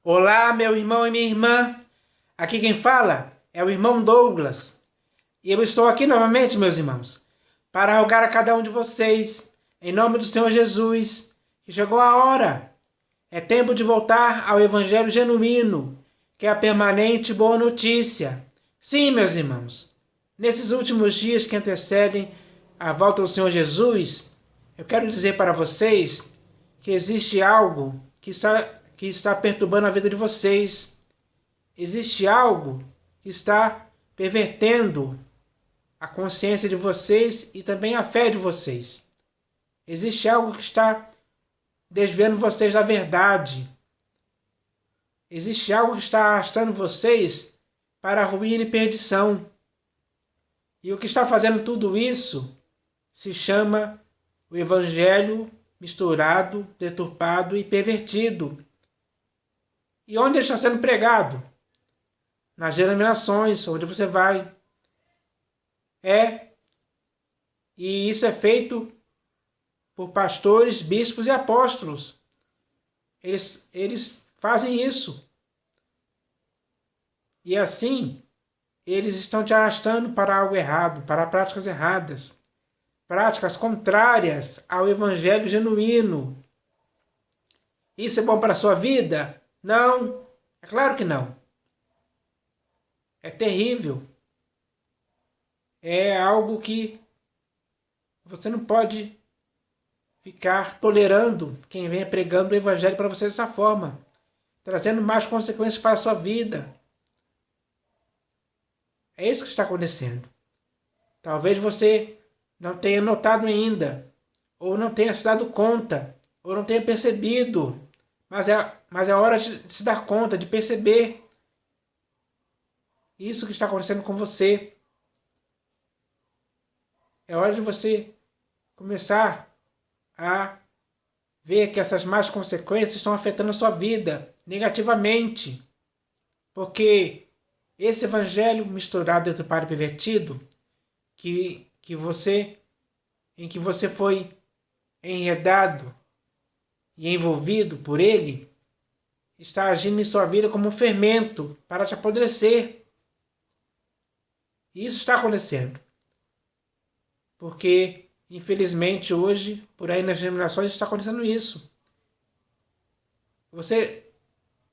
Olá, meu irmão e minha irmã. Aqui quem fala é o irmão Douglas. E eu estou aqui novamente, meus irmãos, para rogar a cada um de vocês, em nome do Senhor Jesus, que chegou a hora. É tempo de voltar ao Evangelho genuíno, que é a permanente boa notícia. Sim, meus irmãos, nesses últimos dias que antecedem a volta do Senhor Jesus, eu quero dizer para vocês que existe algo que está perturbando a vida de vocês. Existe algo que está pervertendo a consciência de vocês e também a fé de vocês. Existe algo que está desviando vocês da verdade. Existe algo que está arrastando vocês para a ruína e perdição. E o que está fazendo tudo isso se chama o Evangelho misturado, deturpado e pervertido. E onde ele está sendo pregado? Nas denominações, onde você vai. E isso é feito por pastores, bispos e apóstolos. Eles fazem isso. E assim, eles estão te arrastando para algo errado, para práticas erradas. Práticas contrárias ao Evangelho genuíno. Isso é bom para a sua vida? Não, é claro que não. É terrível. É algo que você não pode ficar tolerando quem venha pregando o Evangelho para você dessa forma, trazendo mais consequências para a sua vida. É isso que está acontecendo. Talvez você não tenha notado ainda, ou não tenha se dado conta, ou não tenha percebido, mas é hora de se dar conta, de perceber isso que está acontecendo com você. É hora de você começar a ver que essas más consequências estão afetando a sua vida negativamente. Porque esse evangelho misturado dentro do padre pervertido, em que você foi enredado e envolvido por ele, está agindo em sua vida como um fermento para te apodrecer. E isso está acontecendo. Porque, infelizmente, hoje, por aí nas denominações, está acontecendo isso. Você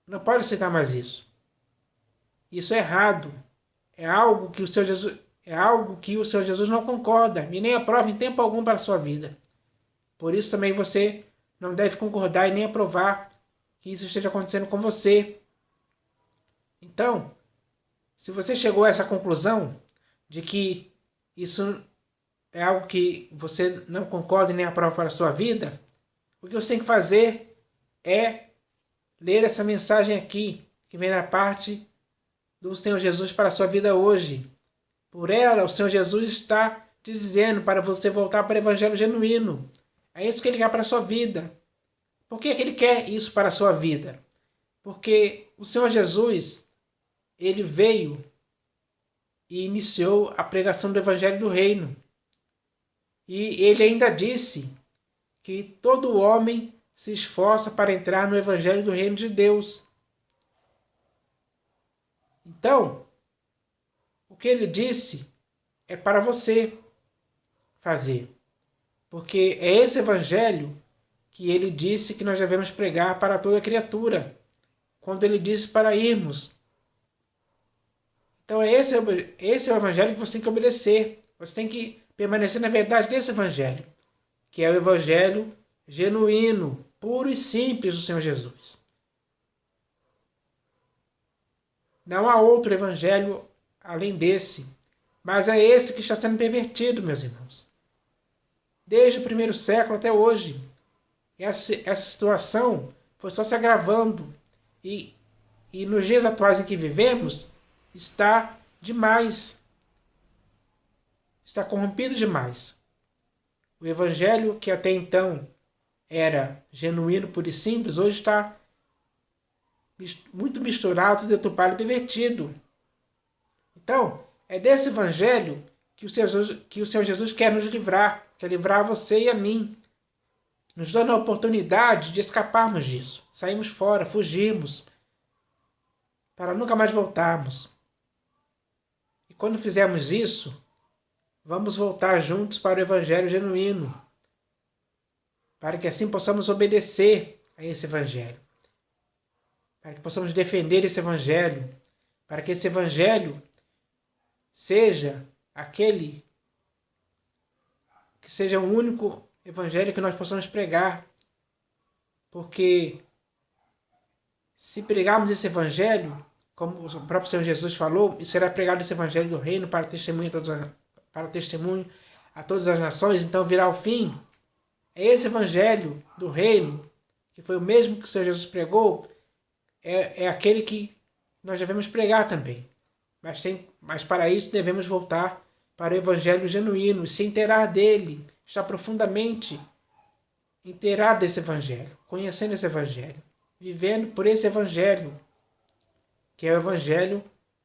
não pode aceitar mais isso. Isso é errado. É algo que o Senhor Jesus não concorda e nem aprova em tempo algum para a sua vida. Por isso também você não deve concordar e nem aprovar que isso esteja acontecendo com você. Então, se você chegou a essa conclusão de que isso é algo que você não concorda e nem aprova para a sua vida, o que você tem que fazer é ler essa mensagem aqui, que vem da parte do Senhor Jesus para a sua vida hoje. Por ela, o Senhor Jesus está te dizendo para você voltar para o Evangelho genuíno. É isso que ele quer para a sua vida. Por que ele quer isso para a sua vida? Porque o Senhor Jesus, ele veio e iniciou a pregação do Evangelho do Reino. E ele ainda disse que todo homem se esforça para entrar no Evangelho do Reino de Deus. Então, o que ele disse é para você fazer. Porque é esse Evangelho que ele disse que nós devemos pregar para toda criatura. Quando ele disse para irmos. Então esse é o Evangelho que você tem que obedecer. Você tem que permanecer na verdade desse Evangelho. Que é o Evangelho genuíno, puro e simples do Senhor Jesus. Não há outro Evangelho além desse. Mas é esse que está sendo pervertido, meus irmãos. Desde o primeiro século até hoje. Essa situação foi só se agravando. E nos dias atuais em que vivemos, está demais. Está corrompido demais. O Evangelho, que até então era genuíno, puro e simples, hoje está muito misturado, deturpado e pervertido. Então, é desse Evangelho que o Senhor Jesus quer nos livrar, quer livrar você e a mim, nos dando a oportunidade de escaparmos disso, sairmos fora, fugirmos, para nunca mais voltarmos. E quando fizermos isso, vamos voltar juntos para o Evangelho genuíno, para que assim possamos obedecer a esse Evangelho, para que possamos defender esse Evangelho, para que esse Evangelho seja aquele que seja o único Evangelho que nós possamos pregar, porque se pregarmos esse Evangelho, como o próprio Senhor Jesus falou, e será pregado esse Evangelho do Reino para testemunho a todas as nações, então virá o fim. É esse Evangelho do Reino, que foi o mesmo que o Senhor Jesus pregou, é aquele que nós devemos pregar também. Mas para isso devemos voltar para o Evangelho genuíno, se inteirar dele, estar profundamente inteirado desse Evangelho, conhecendo esse Evangelho, vivendo por esse Evangelho, que é o Evangelho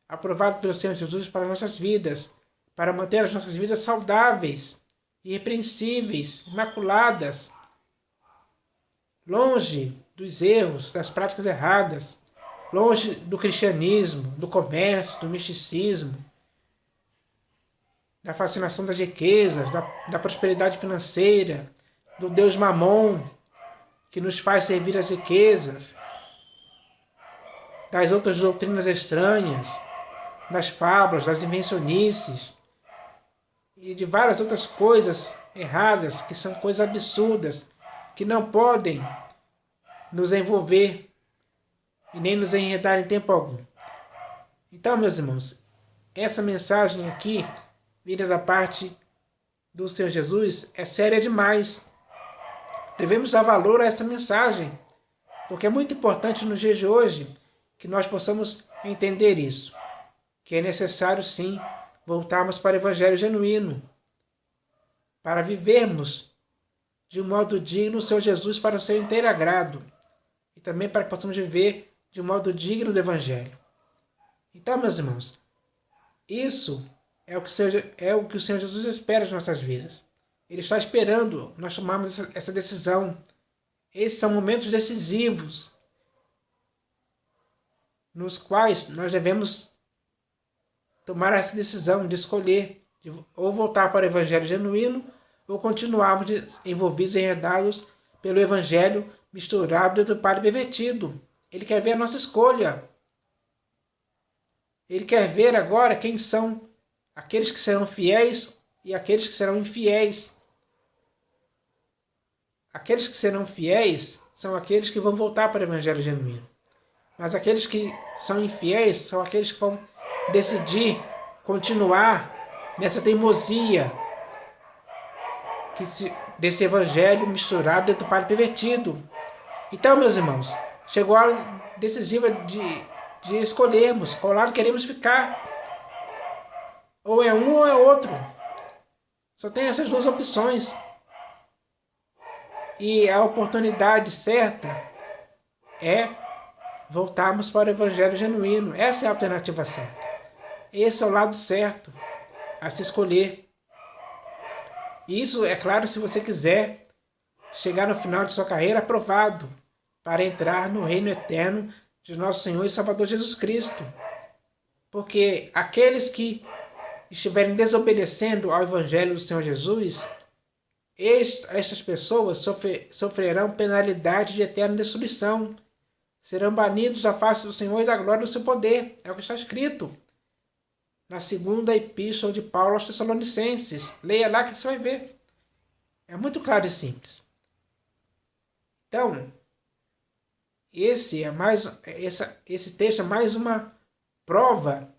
aprovado pelo Senhor Jesus para nossas vidas, para manter as nossas vidas saudáveis, irrepreensíveis, imaculadas, longe dos erros, das práticas erradas, longe do cristianismo, do comércio, do misticismo, da fascinação das riquezas, da prosperidade financeira, do Deus Mamon, que nos faz servir as riquezas, das outras doutrinas estranhas, das fábulas, das invencionices e de várias outras coisas erradas, que são coisas absurdas, que não podem nos envolver e nem nos enredar em tempo algum. Então, meus irmãos, essa mensagem aqui, vinda da parte do Senhor Jesus, é séria demais. Devemos dar valor a essa mensagem, porque é muito importante nos dias de hoje que nós possamos entender isso, que é necessário sim voltarmos para o Evangelho genuíno, para vivermos de um modo digno o Senhor Jesus para o seu inteiro agrado, e também para que possamos viver de um modo digno do Evangelho. Então, meus irmãos, isso é o que o Senhor Jesus espera de nossas vidas. Ele está esperando nós tomarmos essa decisão. Esses são momentos decisivos nos quais nós devemos tomar essa decisão de escolher ou voltar para o Evangelho genuíno ou continuarmos envolvidos e enredados pelo Evangelho misturado do Padre pervertido. Ele quer ver a nossa escolha. Ele quer ver agora quem são aqueles que serão fiéis e aqueles que serão infiéis. Aqueles que serão fiéis são aqueles que vão voltar para o Evangelho genuíno. Mas aqueles que são infiéis são aqueles que vão decidir continuar nessa teimosia desse Evangelho misturado dentro do Padre pervertido. Então, meus irmãos, chegou a hora decisiva de escolhermos qual lado queremos ficar. Ou é um ou é outro. Só tem essas duas opções. E a oportunidade certa é voltarmos para o Evangelho genuíno. Essa é a alternativa certa. Esse é o lado certo a se escolher. E isso, é claro, se você quiser chegar no final de sua carreira aprovado para entrar no reino eterno de nosso Senhor e Salvador Jesus Cristo. Porque aqueles que estiverem desobedecendo ao Evangelho do Senhor Jesus, estas pessoas sofrerão penalidade de eterna destruição. Serão banidos à face do Senhor e da glória do seu poder. É o que está escrito na segunda epístola de Paulo aos Tessalonicenses. Leia lá que você vai ver. É muito claro e simples. Então, esse texto é mais uma prova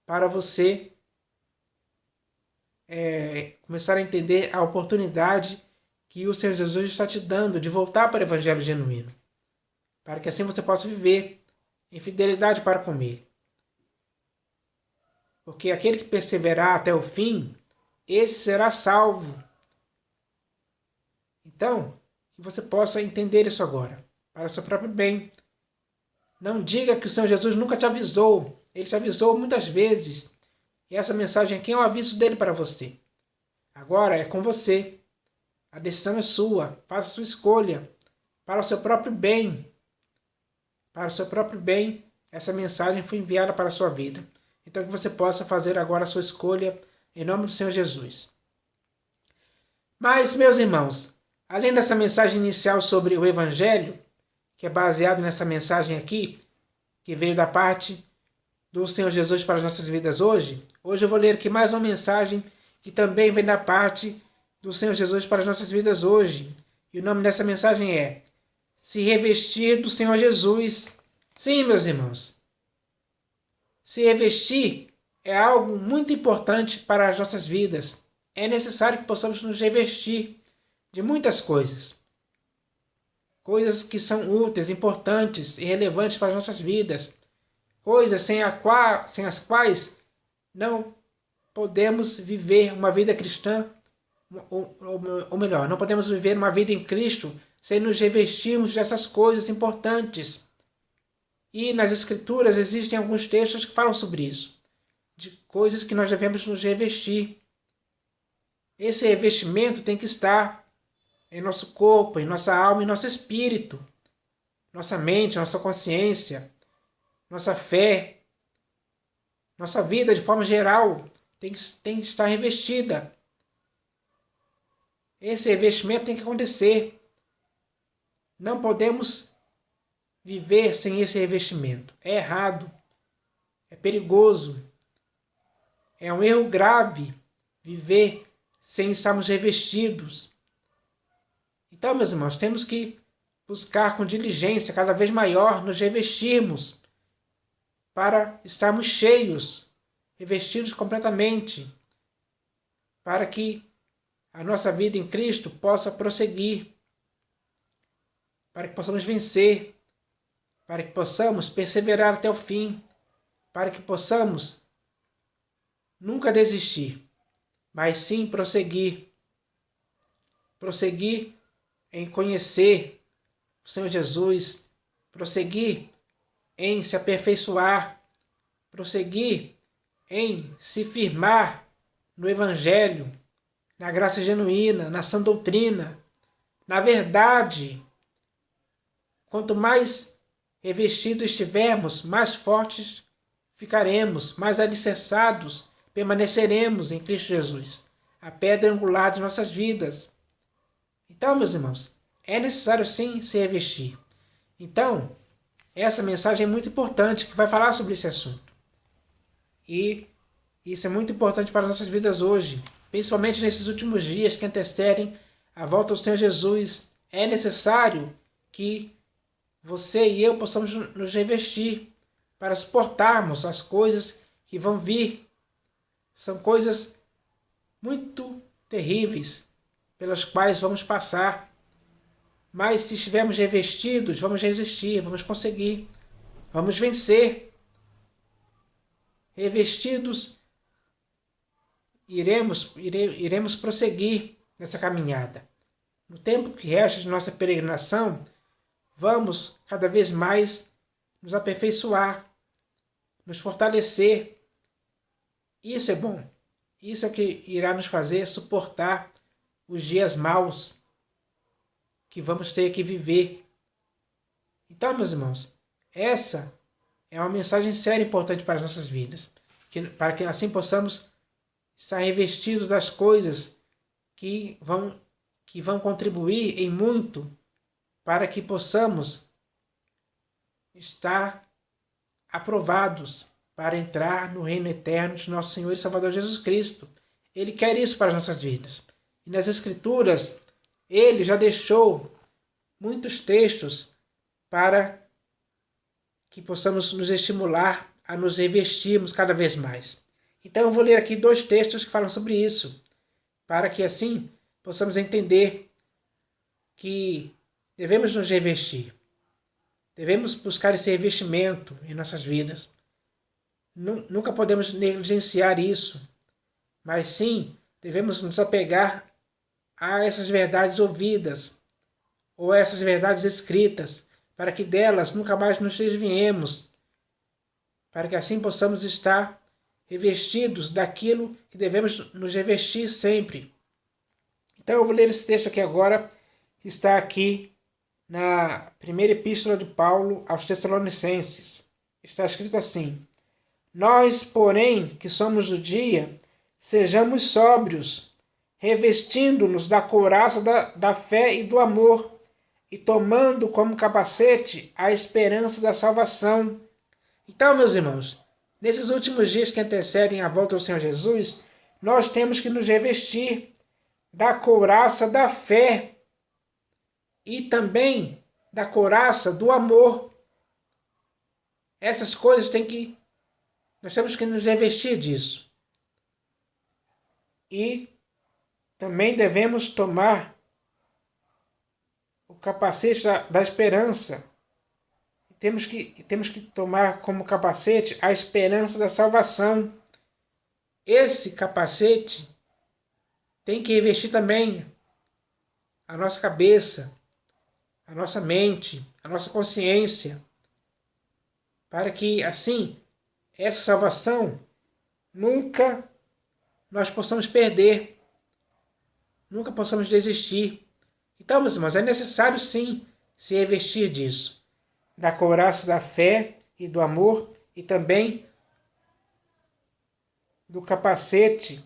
para você começar a entender a oportunidade que o Senhor Jesus está te dando de voltar para o Evangelho genuíno, para que assim você possa viver em fidelidade para com Ele. Porque aquele que perseverar até o fim, esse será salvo. Então, que você possa entender isso agora, para o seu próprio bem. Não diga que o Senhor Jesus nunca te avisou. Ele te avisou muitas vezes. E essa mensagem aqui é um aviso dele para você. Agora é com você. A decisão é sua. Faça a sua escolha. Para o seu próprio bem. Para o seu próprio bem essa mensagem foi enviada para a sua vida. Então que você possa fazer agora a sua escolha em nome do Senhor Jesus. Mas, meus irmãos, além dessa mensagem inicial sobre o Evangelho, que é baseado nessa mensagem aqui, que veio da parte do Senhor Jesus para as nossas vidas hoje, eu vou ler aqui mais uma mensagem que também vem da parte do Senhor Jesus para as nossas vidas hoje. E o nome dessa mensagem é Se Revestir do Senhor Jesus. Sim, meus irmãos, se revestir é algo muito importante para as nossas vidas. É necessário que possamos nos revestir de muitas coisas. Coisas que são úteis, importantes e relevantes para as nossas vidas. Coisas sem as quais não podemos viver uma vida cristã, ou melhor, não podemos viver uma vida em Cristo sem nos revestirmos dessas coisas importantes. E nas Escrituras existem alguns textos que falam sobre isso, de coisas que nós devemos nos revestir. Esse revestimento tem que estar em nosso corpo, em nossa alma, em nosso espírito, nossa mente, nossa consciência, nossa fé, nossa vida de forma geral tem que estar revestida. Esse revestimento tem que acontecer. Não podemos viver sem esse revestimento. É errado, é perigoso, é um erro grave viver sem estarmos revestidos. Então, meus irmãos, temos que buscar com diligência cada vez maior nos revestirmos para estarmos cheios, revestidos completamente, para que a nossa vida em Cristo possa prosseguir, para que possamos vencer, para que possamos perseverar até o fim, para que possamos nunca desistir, mas sim prosseguir em conhecer o Senhor Jesus, prosseguir em se aperfeiçoar, prosseguir em se firmar no Evangelho, na graça genuína, na sã doutrina, na verdade. Quanto mais revestidos estivermos, mais fortes ficaremos, mais alicerçados permaneceremos em Cristo Jesus, a pedra angular de nossas vidas. Então, meus irmãos, é necessário sim se revestir. Então, essa mensagem é muito importante, que vai falar sobre esse assunto. E isso é muito importante para as nossas vidas hoje, principalmente nesses últimos dias que antecedem a volta do Senhor Jesus. É necessário que você e eu possamos nos revestir para suportarmos as coisas que vão vir. São coisas muito terríveis pelas quais vamos passar. Mas se estivermos revestidos, vamos resistir, vamos conseguir, vamos vencer. Revestidos, iremos prosseguir nessa caminhada. No tempo que resta de nossa peregrinação, vamos cada vez mais nos aperfeiçoar, nos fortalecer. Isso é bom. Isso é o que irá nos fazer suportar os dias maus que vamos ter que viver. Então, meus irmãos, essa é uma mensagem séria e importante para as nossas vidas, para que assim possamos estar revestidos das coisas que vão contribuir em muito para que possamos estar aprovados para entrar no reino eterno de nosso Senhor e Salvador Jesus Cristo. Ele quer isso para as nossas vidas. E nas Escrituras, ele já deixou muitos textos para que possamos nos estimular a nos revestirmos cada vez mais. Então eu vou ler aqui 2 textos que falam sobre isso, para que assim possamos entender que devemos nos revestir. Devemos buscar esse revestimento em nossas vidas. Nunca podemos negligenciar isso, mas sim devemos nos apegar a essas verdades ouvidas, ou a essas verdades escritas, para que delas nunca mais nos desviemos, para que assim possamos estar revestidos daquilo que devemos nos revestir sempre. Então eu vou ler esse texto aqui agora, que está aqui na primeira epístola de Paulo aos Tessalonicenses. está escrito assim: Nós, porém, que somos do dia, sejamos sóbrios, revestindo-nos da couraça da fé e do amor, e tomando como capacete a esperança da salvação. Então, meus irmãos, nesses últimos dias que antecedem a volta do Senhor Jesus, nós temos que nos revestir da couraça da fé e também da couraça do amor. Essas coisas nós temos que nos revestir disso. E também devemos tomar o capacete da esperança. Temos que tomar como capacete a esperança da salvação. Esse capacete tem que revestir também a nossa cabeça, a nossa mente, a nossa consciência, para que assim essa salvação nunca nós possamos perder, nunca possamos desistir. Então, meus irmãos, é necessário sim se revestir disso, da couraça da fé e do amor, e também do capacete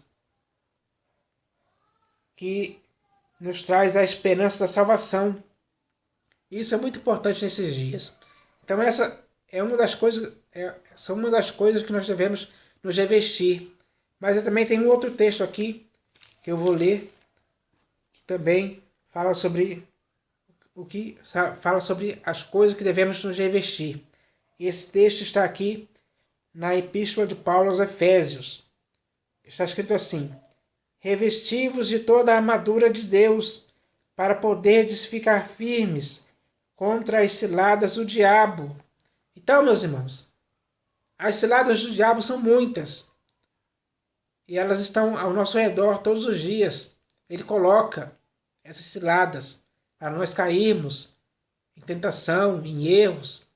que nos traz a esperança da salvação. Isso é muito importante nesses dias. Então essa é uma das coisas, são uma das coisas que nós devemos nos revestir. Mas eu também tenho um outro texto aqui que eu vou ler, que também fala sobre as coisas que devemos nos revestir. E esse texto está aqui na Epístola de Paulo aos Efésios. Está escrito assim: Revesti-vos de toda a armadura de Deus, para poderdes ficar firmes contra as ciladas do diabo. Então, meus irmãos, as ciladas do diabo são muitas. E elas estão ao nosso redor todos os dias. Ele coloca essas ciladas para nós cairmos em tentação, em erros,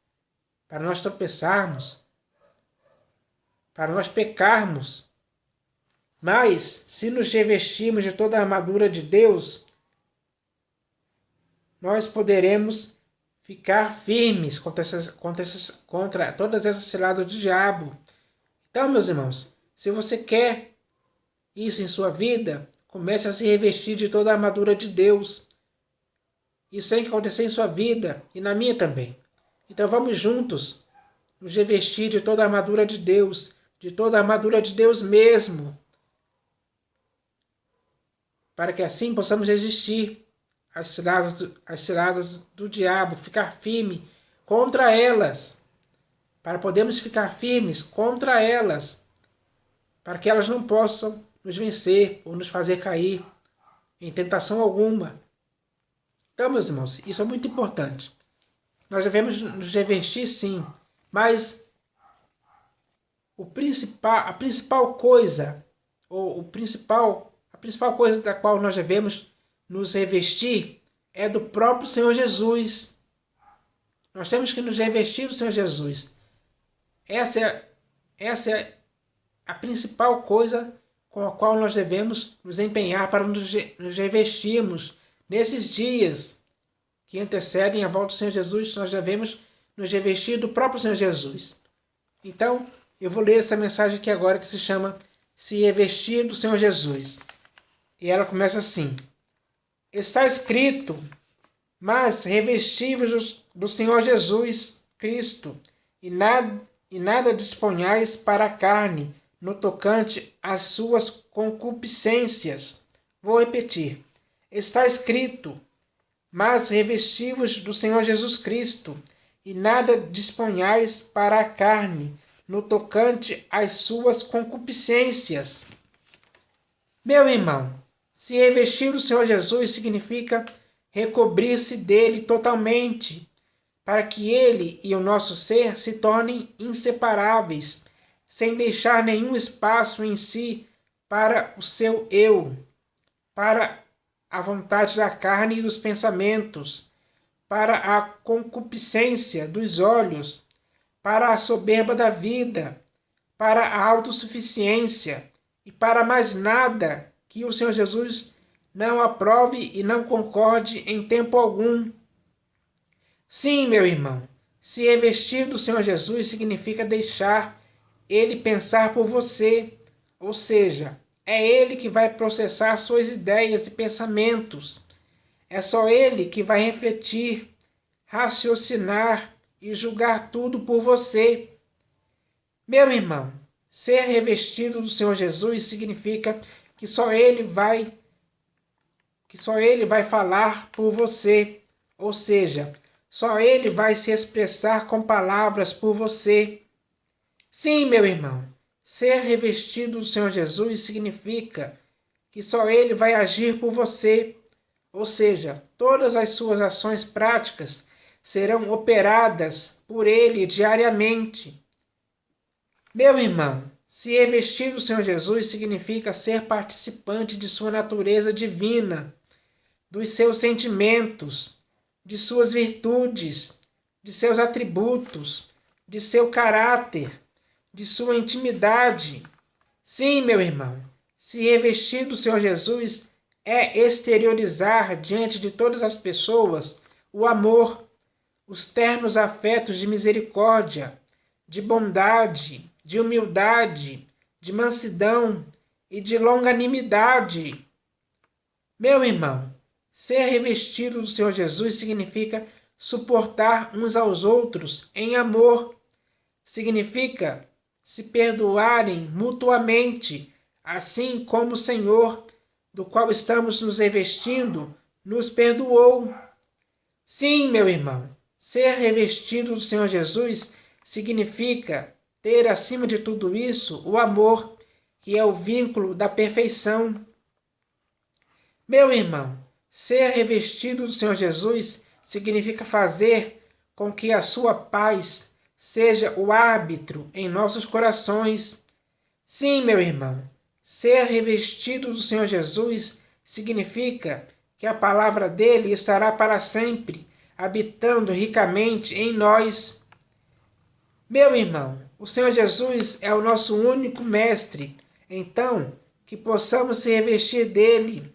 para nós tropeçarmos, para nós pecarmos. Mas, se nos revestirmos de toda a armadura de Deus, nós poderemos ficar firmes contra todas essas ciladas do diabo. Então, meus irmãos, se você quer isso em sua vida, comece a se revestir de toda a armadura de Deus. Isso tem que acontecer em sua vida e na minha também. Então vamos juntos nos revestir de toda a armadura de Deus, de toda a armadura de Deus mesmo, para que assim possamos resistir às ciladas do diabo, ficar firme contra elas, para podermos ficar firmes contra elas, para que elas não possam nos vencer ou nos fazer cair em tentação alguma. Então, meus irmãos, isso é muito importante. Nós devemos nos revestir, sim, mas a principal coisa da qual nós devemos nos revestir é do próprio Senhor Jesus. Nós temos que nos revestir do Senhor Jesus. Essa é a principal coisa com a qual nós devemos nos empenhar para nos revestirmos. Nesses dias que antecedem a volta do Senhor Jesus, nós devemos nos revestir do próprio Senhor Jesus. Então, eu vou ler essa mensagem aqui agora que se chama Se Revestir do Senhor Jesus. E ela começa assim: Está escrito, mas revesti-vos do Senhor Jesus Cristo, e nada disponhais para a carne, no tocante às suas concupiscências. Vou repetir. Está escrito, mas revesti-vos do Senhor Jesus Cristo, e nada disponhais para a carne, no tocante às suas concupiscências. Meu irmão, se revestir do Senhor Jesus significa recobrir-se dele totalmente, para que ele e o nosso ser se tornem inseparáveis, sem deixar nenhum espaço em si para o seu eu, para a vontade da carne e dos pensamentos, para a concupiscência dos olhos, para a soberba da vida, para a autossuficiência e para mais nada que o Senhor Jesus não aprove e não concorde em tempo algum. Sim, meu irmão, Se revestir do Senhor Jesus significa deixar Ele pensar por você, ou seja, é Ele que vai processar suas ideias e pensamentos. É só Ele que vai refletir, raciocinar e julgar tudo por você. Meu irmão, ser revestido do Senhor Jesus significa que só Ele vai falar por você, ou seja, só Ele vai se expressar com palavras por você. Sim, meu irmão, ser revestido do Senhor Jesus significa que só Ele vai agir por você, ou seja, todas as suas ações práticas serão operadas por Ele diariamente. Meu irmão, se revestir do Senhor Jesus significa ser participante de sua natureza divina, dos seus sentimentos, de suas virtudes, de seus atributos, de seu caráter, de sua intimidade. Sim, meu irmão, se revestir do Senhor Jesus é exteriorizar diante de todas as pessoas o amor, os ternos afetos de misericórdia, de bondade, de humildade, de mansidão e de longanimidade. Meu irmão, ser revestido do Senhor Jesus significa suportar uns aos outros em amor. Significa se perdoarem mutuamente, assim como o Senhor, do qual estamos nos revestindo, nos perdoou. Sim, meu irmão, ser revestido do Senhor Jesus significa ter, acima de tudo isso, o amor, que é o vínculo da perfeição. Meu irmão, ser revestido do Senhor Jesus significa fazer com que a sua paz seja o árbitro em nossos corações. Sim, meu irmão, ser revestido do Senhor Jesus significa que a palavra dele estará para sempre habitando ricamente em nós. Meu irmão, o Senhor Jesus é o nosso único mestre, então que possamos se revestir dele,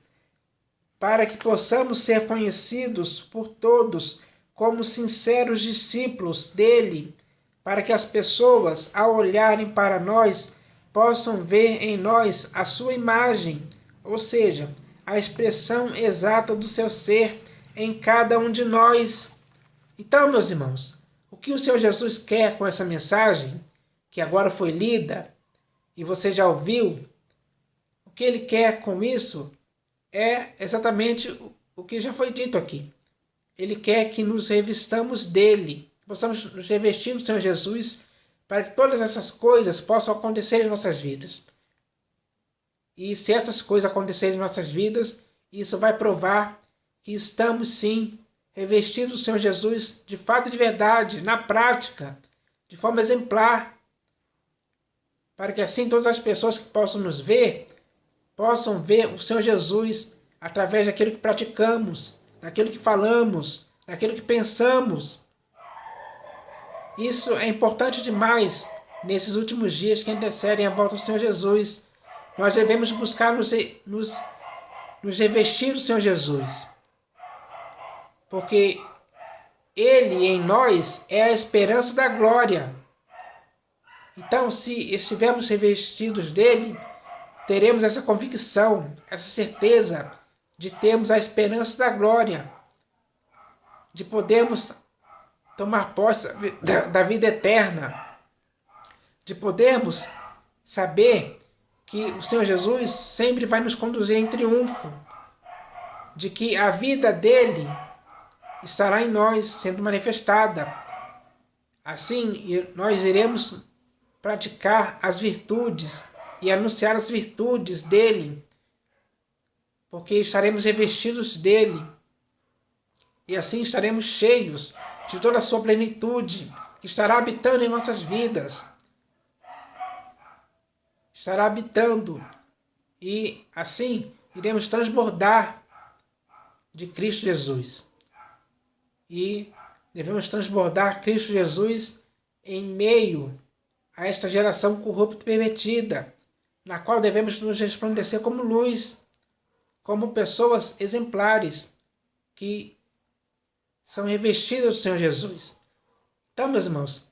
para que possamos ser conhecidos por todos como sinceros discípulos dele, para que as pessoas, ao olharem para nós, possam ver em nós a sua imagem, ou seja, a expressão exata do seu ser em cada um de nós. Então, meus irmãos, o que o Senhor Jesus quer com essa mensagem, que agora foi lida e você já ouviu, o que ele quer com isso é exatamente o que já foi dito aqui. Ele quer que nos revistamos dele, possamos nos revestir do Senhor Jesus, para que todas essas coisas possam acontecer em nossas vidas. E se essas coisas acontecerem em nossas vidas, isso vai provar que estamos sim revestidos do Senhor Jesus de fato e de verdade, na prática, de forma exemplar, para que assim todas as pessoas que possam nos ver, possam ver o Senhor Jesus através daquilo que praticamos, daquilo que falamos, daquilo que pensamos. Isso é importante demais nesses últimos dias que antecedem a volta do Senhor Jesus. Nós devemos buscar nos revestir do Senhor Jesus, porque Ele em nós é a esperança da glória. Então, se estivermos revestidos dele, teremos essa convicção, essa certeza de termos a esperança da glória, de podermos tomar posse da vida eterna, de podermos saber que o Senhor Jesus sempre vai nos conduzir em triunfo, de que a vida dele estará em nós sendo manifestada. Assim, nós iremos praticar as virtudes e anunciar as virtudes dele, porque estaremos revestidos dele, e assim estaremos cheios de toda a sua plenitude, que estará habitando em nossas vidas. Estará habitando, e assim iremos transbordar de Cristo Jesus. E devemos transbordar Cristo Jesus em meio a esta geração corrupta e pervertida, na qual devemos nos resplandecer como luz, como pessoas exemplares que são revestidas do Senhor Jesus. Então, meus irmãos,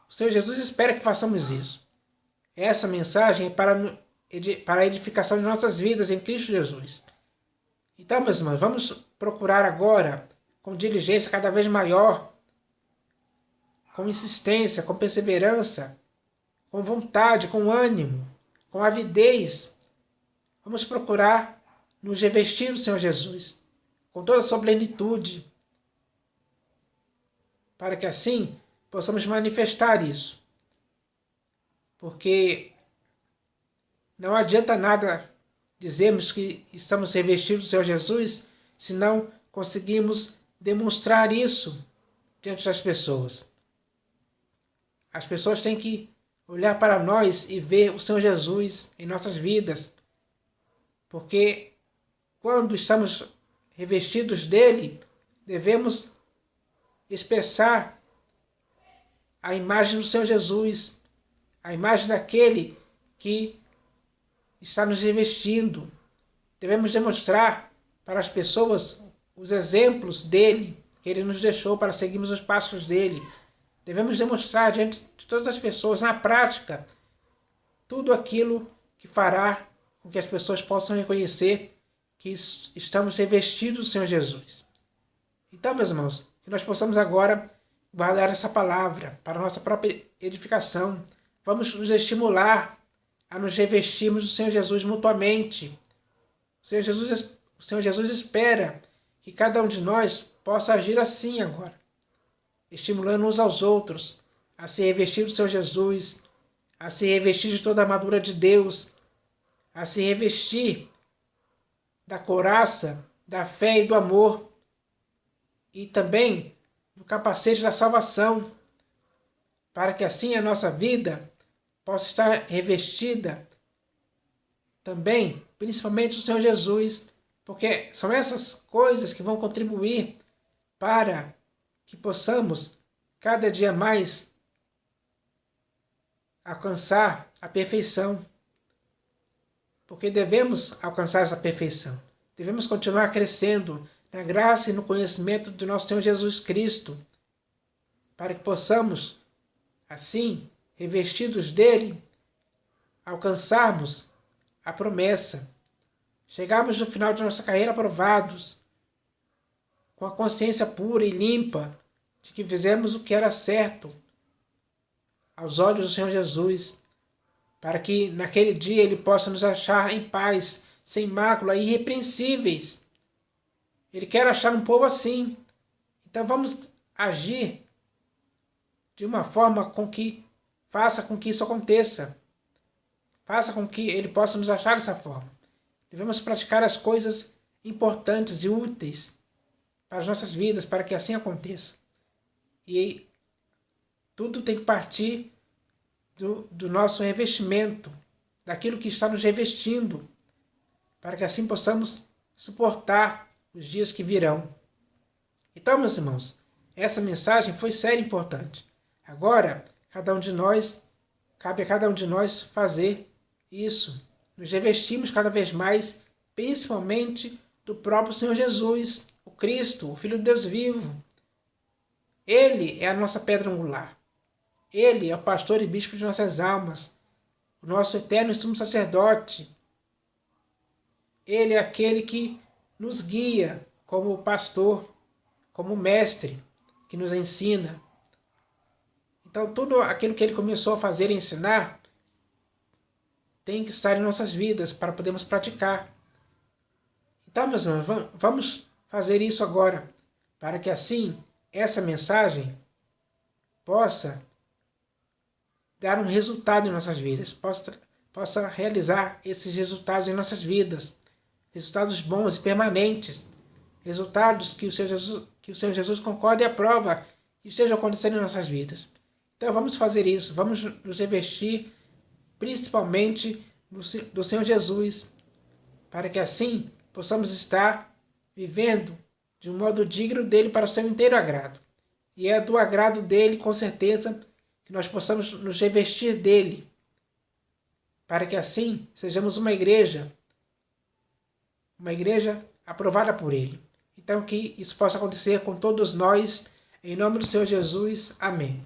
o Senhor Jesus espera que façamos isso. Essa mensagem é para a edificação de nossas vidas em Cristo Jesus. Então, meus irmãos, vamos procurar agora, com diligência cada vez maior, com insistência, com perseverança, com vontade, com ânimo, com avidez. Vamos procurar nos revestir do Senhor Jesus, com toda a sua plenitude, para que assim possamos manifestar isso. Porque não adianta nada dizermos que estamos revestidos do Senhor Jesus se não conseguimos demonstrar isso diante das pessoas. As pessoas têm que olhar para nós e ver o Senhor Jesus em nossas vidas. Porque quando estamos revestidos dele, devemos expressar a imagem do Senhor Jesus, a imagem daquele que está nos revestindo. Devemos demonstrar para as pessoas os exemplos dele, que ele nos deixou para seguirmos os passos dele. Devemos demonstrar diante de todas as pessoas, na prática, tudo aquilo que fará com que as pessoas possam reconhecer que estamos revestidos do Senhor Jesus. Então, meus irmãos, que nós possamos agora guardar essa palavra para a nossa própria edificação. Vamos nos estimular a nos revestirmos do Senhor Jesus mutuamente. O Senhor Jesus espera que cada um de nós possa agir assim agora, estimulando uns aos outros a se revestir do Senhor Jesus, a se revestir de toda a armadura de Deus, a se revestir da couraça, da fé e do amor, e também do capacete da salvação, para que assim a nossa vida possa estar revestida também, principalmente do Senhor Jesus, porque são essas coisas que vão contribuir para que possamos cada dia mais alcançar a perfeição. Porque devemos alcançar essa perfeição. Devemos continuar crescendo na graça e no conhecimento do nosso Senhor Jesus Cristo, para que possamos, assim, revestidos dele, alcançarmos a promessa, chegarmos no final de nossa carreira aprovados, com a consciência pura e limpa de que fizemos o que era certo aos olhos do Senhor Jesus, para que naquele dia ele possa nos achar em paz, sem mácula, irrepreensíveis. Ele quer achar um povo assim. Então vamos agir de uma forma com que faça com que isso aconteça. Faça com que ele possa nos achar dessa forma. Devemos praticar as coisas importantes e úteis para as nossas vidas, para que assim aconteça. E tudo tem que partir do nosso revestimento, daquilo que está nos revestindo, para que assim possamos suportar os dias que virão. Então, meus irmãos, essa mensagem foi séria e importante. Agora, cabe a cada um de nós fazer isso. Nos revestimos cada vez mais, principalmente do próprio Senhor Jesus, o Cristo, o Filho de Deus vivo. Ele é a nossa pedra angular. Ele é o pastor e bispo de nossas almas, o nosso eterno sumo sacerdote. Ele é aquele que nos guia como pastor, como mestre, que nos ensina. Então, tudo aquilo que ele começou a fazer e ensinar tem que estar em nossas vidas para podermos praticar. Então, meus irmãos, vamos fazer isso agora, para que assim essa mensagem possa dar um resultado em nossas vidas, possa realizar esses resultados em nossas vidas, resultados bons e permanentes, resultados que o Senhor Jesus concorda e aprova que estejam acontecendo em nossas vidas. Então vamos fazer isso, vamos nos revestir principalmente do Senhor Jesus, para que assim possamos estar vivendo de um modo digno dele para o seu inteiro agrado. E é do agrado dele, com certeza, que nós possamos nos revestir dele, para que assim sejamos uma igreja aprovada por ele. Então que isso possa acontecer com todos nós, Em nome do Senhor Jesus, amém.